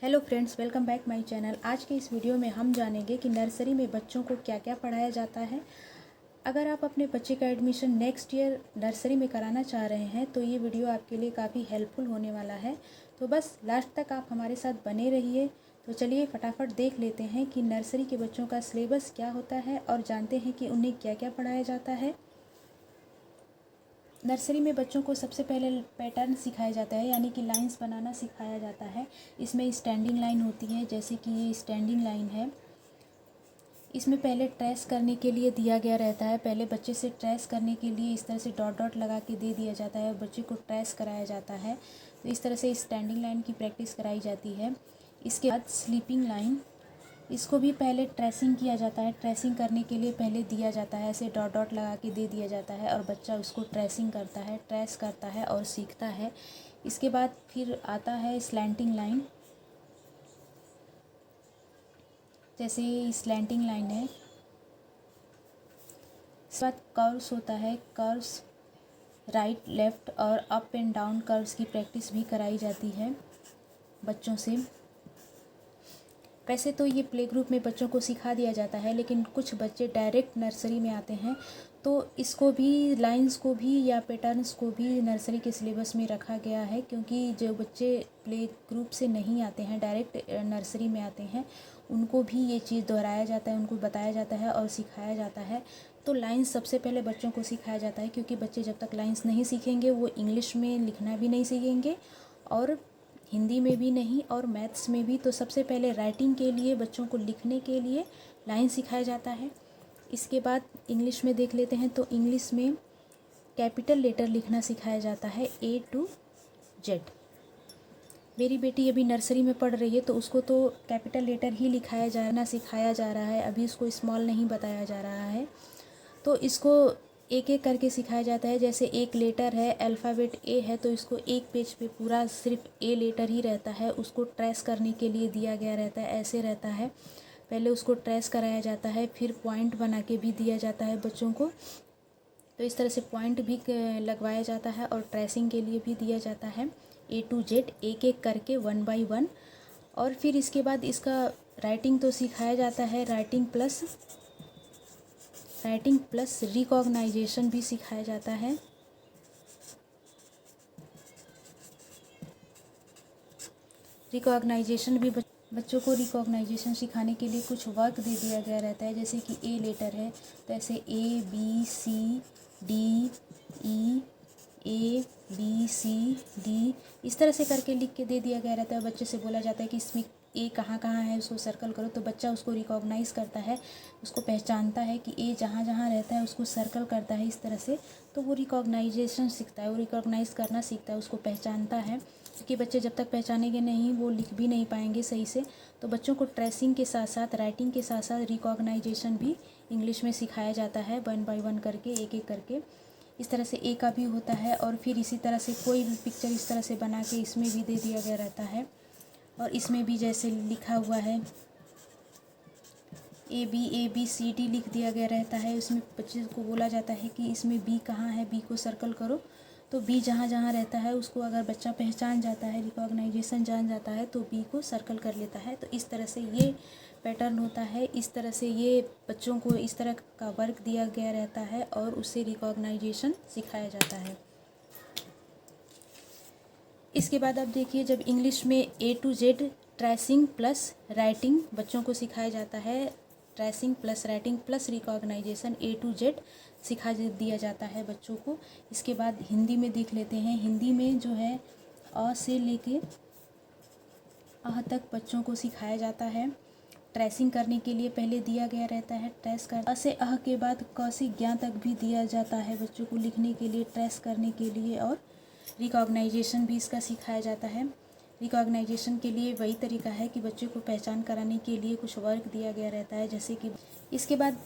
Hello friends, welcome back my channel. आज के इस वीडियो में हम जानेंगे कि नर्सरी में बच्चों को क्या क्या पढ़ाया जाता है। अगर आप अपने बच्चे का एडमिशन नेक्स्ट ईयर नर्सरी में कराना चाह रहे हैं तो ये वीडियो आपके लिए काफ़ी हेल्पफुल होने वाला है। तो बस लास्ट तक आप हमारे साथ बने रहिए। तो चलिए फटाफट देख लेते हैं कि नर्सरी के बच्चों का सिलेबस क्या होता है और जानते हैं कि उन्हें क्या क्या पढ़ाया जाता है। नर्सरी में बच्चों को सबसे पहले पैटर्न सिखाया जाता है, यानी कि लाइंस बनाना सिखाया जाता है। इसमें स्टैंडिंग लाइन होती है, जैसे कि ये स्टैंडिंग लाइन है। इसमें पहले ट्रेस करने के लिए दिया गया रहता है। पहले बच्चे से ट्रेस करने के लिए इस तरह से डॉट डॉट लगा के दे दिया जाता है और बच्चे को ट्रेस कराया जाता है। तो इस तरह से स्टैंडिंग लाइन की प्रैक्टिस कराई जाती है। इसके बाद स्लीपिंग लाइन, इसको भी पहले ट्रेसिंग किया जाता है। ट्रेसिंग करने के लिए पहले दिया जाता है, ऐसे डॉट डॉट लगा के दे दिया जाता है और बच्चा उसको ट्रेसिंग करता है, ट्रेस करता है और सीखता है। इसके बाद फिर आता है स्लैंटिंग लाइन। जैसे ये स्लैंटिंग लाइन है। इसके बाद कर्व्स होता है। कर्व्स राइट लेफ़्ट और अप एंड डाउन कर्व्स की प्रैक्टिस भी कराई जाती है बच्चों से। वैसे तो ये प्ले ग्रुप में बच्चों को सिखा दिया जाता है, लेकिन कुछ बच्चे डायरेक्ट नर्सरी में आते हैं तो इसको भी, लाइंस को भी या पैटर्न्स को भी नर्सरी के सिलेबस में रखा गया है। क्योंकि जो बच्चे प्ले ग्रुप से नहीं आते हैं, डायरेक्ट नर्सरी में आते हैं, उनको भी ये चीज़ दोहराया जाता है, उनको बताया जाता है और सिखाया जाता है। तो लाइंस सबसे पहले बच्चों को सिखाया जाता है, क्योंकि बच्चे जब तक लाइंस नहीं सीखेंगे वो इंग्लिश में लिखना भी नहीं सीखेंगे और हिंदी में भी नहीं और मैथ्स में भी। तो सबसे पहले राइटिंग के लिए, बच्चों को लिखने के लिए लाइन सिखाया जाता है। इसके बाद इंग्लिश में देख लेते हैं। तो इंग्लिश में कैपिटल लेटर लिखना सिखाया जाता है, A to Z। मेरी बेटी अभी नर्सरी में पढ़ रही है तो उसको तो कैपिटल लेटर ही सिखाया जा रहा है, अभी उसको स्मॉल नहीं बताया जा रहा है। तो इसको एक एक करके सिखाया जाता है। जैसे एक लेटर है, अल्फ़ाबेट ए है, तो इसको एक पेज पे पूरा सिर्फ ए लेटर ही रहता है, उसको ट्रेस करने के लिए दिया गया रहता है, ऐसे रहता है। पहले उसको ट्रेस कराया जाता है, फिर पॉइंट बना के भी दिया जाता है बच्चों को। तो इस तरह से पॉइंट भी लगवाया जाता है और ट्रेसिंग के लिए भी दिया जाता है, A to Z एक एक करके 1 by 1। और फिर इसके बाद इसका राइटिंग तो सिखाया जाता है, राइटिंग प्लस रिकॉग्नाइजेशन भी सिखाया जाता है। रिकॉग्नाइजेशन भी बच्चों को रिकॉग्नाइजेशन सिखाने के लिए कुछ वर्क दे दिया गया रहता है। जैसे कि ए लेटर है तो ऐसे ABCD इस तरह से करके लिख के दे दिया गया रहता है। बच्चे से बोला जाता है कि इसमें ए कहाँ कहाँ है, उसको सर्कल करो। तो बच्चा उसको रिकॉग्नाइज़ करता है, उसको पहचानता है कि ए जहाँ जहाँ रहता है उसको सर्कल करता है इस तरह से। तो वो रिकॉग्नाइजेशन सीखता है, वो रिकॉग्नाइज़ करना सीखता है, उसको पहचानता है। क्योंकि बच्चे जब तक पहचानेंगे नहीं वो लिख भी नहीं पाएंगे सही से। तो बच्चों को ट्रेसिंग के साथ साथ, राइटिंग के साथ साथ रिकॉग्नाइजेशन भी इंग्लिश में सिखाया जाता है, 1 by 1 करके, एक एक करके। इस तरह से ए का भी होता है। और फिर इसी तरह से कोई भी पिक्चर इस तरह से बना के इसमें भी दे दिया गया रहता है। और इसमें भी जैसे लिखा हुआ है ABCD लिख दिया गया रहता है। उसमें बच्चे को बोला जाता है कि इसमें बी कहाँ है, बी को सर्कल करो। तो बी जहाँ जहाँ रहता है उसको अगर बच्चा पहचान जाता है, रिकॉग्नाइजेशन जान जाता है, तो बी को सर्कल कर लेता है। तो इस तरह से ये पैटर्न होता है। इस तरह से ये बच्चों को इस तरह का वर्क दिया गया रहता है और उससे रिकॉग्नाइजेशन सिखाया जाता है। इसके बाद अब देखिए, जब इंग्लिश में A to Z tracing plus writing बच्चों को सिखाया जाता है, tracing plus writing plus recognization A to Z सिखा दिया जाता है बच्चों को। इसके बाद हिंदी में देख लेते हैं। हिंदी में जो है अ से लेके अह तक बच्चों को सिखाया जाता है। ट्रेसिंग करने के लिए पहले दिया गया रहता है, ट्रेस कर। अ से अह के बाद क से ज्ञ तक भी दिया जाता है बच्चों को लिखने के लिए, ट्रेस करने के लिए। और रिकॉग्नाइजेशन भी इसका सिखाया जाता है। रिकॉग्नाइजेशन के लिए वही तरीका है कि बच्चे को पहचान कराने के लिए कुछ वर्क दिया गया रहता है। जैसे कि इसके बाद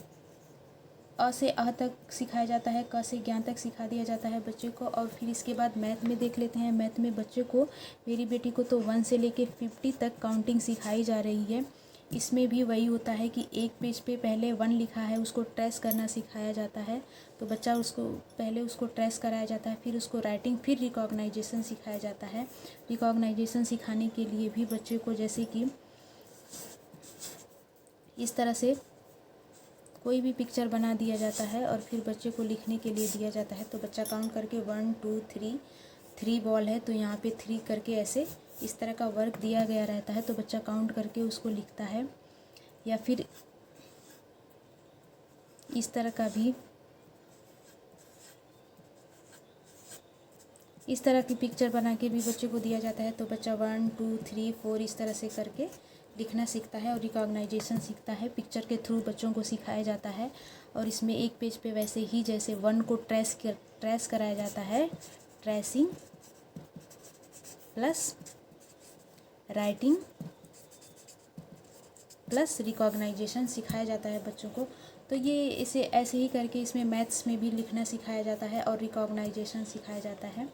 अ से अह तक सिखाया जाता है, क से ज्ञ तक सिखा दिया जाता है बच्चे को। और फिर इसके बाद मैथ में देख लेते हैं। मैथ में बच्चे को, मेरी बेटी को तो 1 से लेके 50 तक काउंटिंग सिखाई जा रही है। इसमें भी वही होता है कि एक पेज पे पहले 1 लिखा है उसको ट्रेस करना सिखाया जाता है, तो बच्चा उसको पहले उसको ट्रेस कराया जाता है, फिर उसको राइटिंग, फिर रिकॉग्नाइजेशन सिखाया जाता है। रिकॉग्नाइजेशन सिखाने के लिए भी बच्चे को जैसे कि इस तरह से कोई भी पिक्चर बना दिया जाता है और फिर बच्चे को लिखने के लिए दिया जाता है, तो बच्चा काउंट करके 1 2 3, 3 बॉल है तो यहाँ पे 3 करके ऐसे इस तरह का वर्क दिया गया रहता है, तो बच्चा काउंट करके उसको लिखता है। या फिर इस तरह का भी इस तरह की पिक्चर बना के भी बच्चे को दिया जाता है, तो बच्चा 1 2 3 4 इस तरह से करके लिखना सीखता है और रिकॉग्नाइजेशन सीखता है। पिक्चर के थ्रू बच्चों को सिखाया जाता है। और इसमें एक पेज पे वैसे ही जैसे 1 को ट्रेस कराया जाता है, tracing plus writing plus recognization सिखाया जाता है बच्चों को। तो ये इसे ऐसे ही करके इसमें मैथ्स में भी लिखना सिखाया जाता है और रिकॉग्नाइजेशन सिखाया जाता है।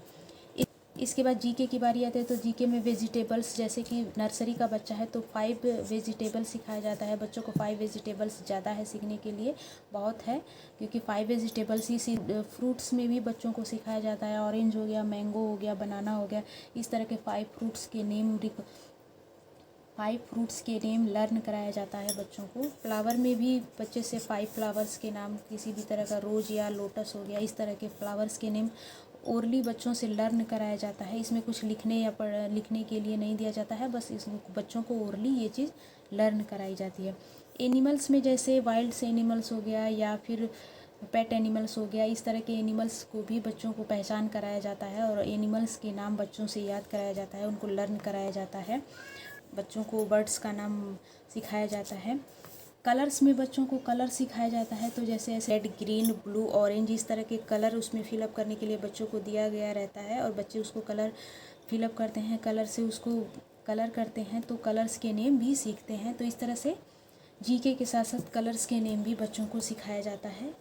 इसके बाद जीके की बारी आती है, तो जीके में वेजिटेबल्स, जैसे कि नर्सरी का बच्चा है तो 5 वेजिटेबल्स सिखाया जाता है बच्चों को। 5 वेजिटेबल्स ज़्यादा है सीखने के लिए, बहुत है, क्योंकि 5 वेजिटेबल्स ही फ्रूट्स में भी बच्चों को सिखाया जाता है। ऑरेंज हो गया, मैंगो हो गया, बनाना हो गया, इस तरह के 5 फ्रूट्स के नेम लर्न कराया जाता है बच्चों को। फ्लावर में भी बच्चे से 5 फ्लावर्स के नाम, किसी भी तरह का रोज़ या लोटस हो गया, इस तरह के फ्लावर्स के नेम ओरली बच्चों से लर्न कराया जाता है। इसमें कुछ लिखने या लिखने के लिए नहीं दिया जाता है, बस इस बच्चों को ओरली ये चीज़ लर्न कराई जाती है। एनिमल्स में जैसे वाइल्ड एनिमल्स हो गया या फिर पेट एनिमल्स हो गया, इस तरह के एनिमल्स को भी बच्चों को पहचान कराया जाता है और एनिमल्स के नाम बच्चों से याद कराया जाता है, उनको लर्न कराया जाता है। बच्चों को बर्ड्स का नाम सिखाया जाता है। कलर्स में बच्चों को कलर सिखाया जाता है, तो जैसे ऐसे रेड, ग्रीन, ब्लू, ऑरेंज, इस तरह के कलर उसमें फिलअप करने के लिए बच्चों को दिया गया रहता है और बच्चे उसको कलर फिलअप करते हैं, कलर से उसको कलर करते हैं, तो कलर्स के नेम भी सीखते हैं। तो इस तरह से जीके के साथ साथ कलर्स के नेम भी बच्चों को सिखाया जाता है।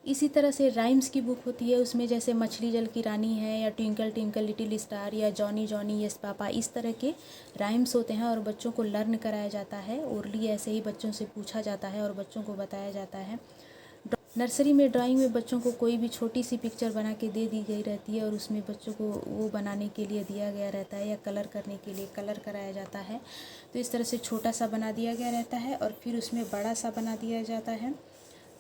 इसी तरह से राइम्स की बुक होती है, उसमें जैसे मछली जल की रानी है या ट्विंकल ट्विंकल लिटिल स्टार या जॉनी जॉनी यस पापा, इस तरह के राइम्स होते हैं और बच्चों को लर्न कराया जाता है। ओरली ऐसे ही बच्चों से पूछा जाता है और बच्चों को बताया जाता है। नर्सरी में ड्राइंग में बच्चों को कोई भी छोटी सी पिक्चर बना के दे दी गई रहती है और उसमें बच्चों को वो बनाने के लिए दिया गया रहता है या कलर करने के लिए कलर कराया जाता है। तो इस तरह से छोटा सा बना दिया गया रहता है और फिर उसमें बड़ा सा बना दिया जाता है।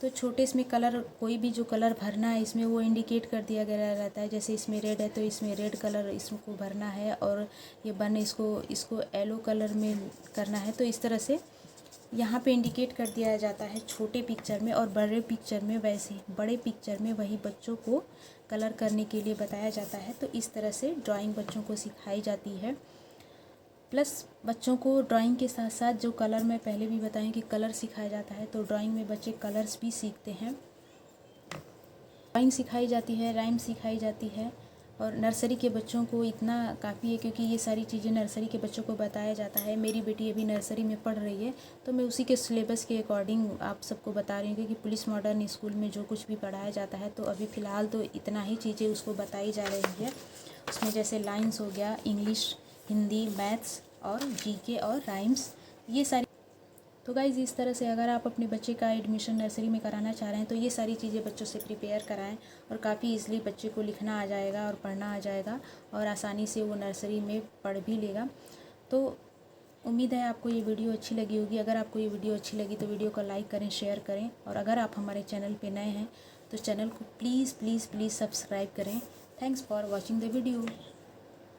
तो छोटे इसमें कलर, कोई भी जो कलर भरना है इसमें वो इंडिकेट कर दिया गया रहता है। जैसे इसमें रेड है तो इसमें रेड कलर इसको भरना है और ये बन इसको येलो कलर में करना है। तो इस तरह से यहाँ पे इंडिकेट कर दिया जाता है छोटे पिक्चर में। और बड़े पिक्चर में वैसे बड़े पिक्चर में वही बच्चों को कलर करने के लिए बताया जाता है। तो इस तरह से ड्राइंग बच्चों को सिखाई जाती है। प्लस बच्चों को ड्राइंग के साथ साथ जो कलर, मैं पहले भी बताएं कि कलर सिखाया जाता है, तो ड्राइंग में बच्चे कलर्स भी सीखते हैं। ड्राइंग सिखाई जाती है, राइम सिखाई जाती है और नर्सरी के बच्चों को इतना काफ़ी है क्योंकि ये सारी चीज़ें नर्सरी के बच्चों को बताया जाता है। मेरी बेटी अभी नर्सरी में पढ़ रही है तो मैं उसी के सिलेबस के अकॉर्डिंग आप सबको बता रही हूँ, क्योंकि पुलिस मॉडर्न स्कूल में जो कुछ भी पढ़ाया जाता है तो अभी फ़िलहाल तो इतना ही चीज़ें उसको बताई जा रही है। उसमें जैसे लाइन्स हो गया, इंग्लिश, हिंदी, मैथ्स और जीके और राइम्स, ये सारी। तो गाइज़ इस तरह से अगर आप अपने बच्चे का एडमिशन नर्सरी में कराना चाह रहे हैं तो ये सारी चीज़ें बच्चों से प्रिपेयर कराएं और काफ़ी ईज़िली बच्चे को लिखना आ जाएगा और पढ़ना आ जाएगा और आसानी से वो नर्सरी में पढ़ भी लेगा। तो उम्मीद है आपको ये वीडियो अच्छी लगी होगी। अगर आपको ये वीडियो अच्छी लगी तो वीडियो को लाइक करें, शेयर करें और अगर आप हमारे चैनल पर नए हैं तो चैनल को प्लीज़ प्लीज़ प्लीज़ सब्सक्राइब करें। Thanks for watching the video.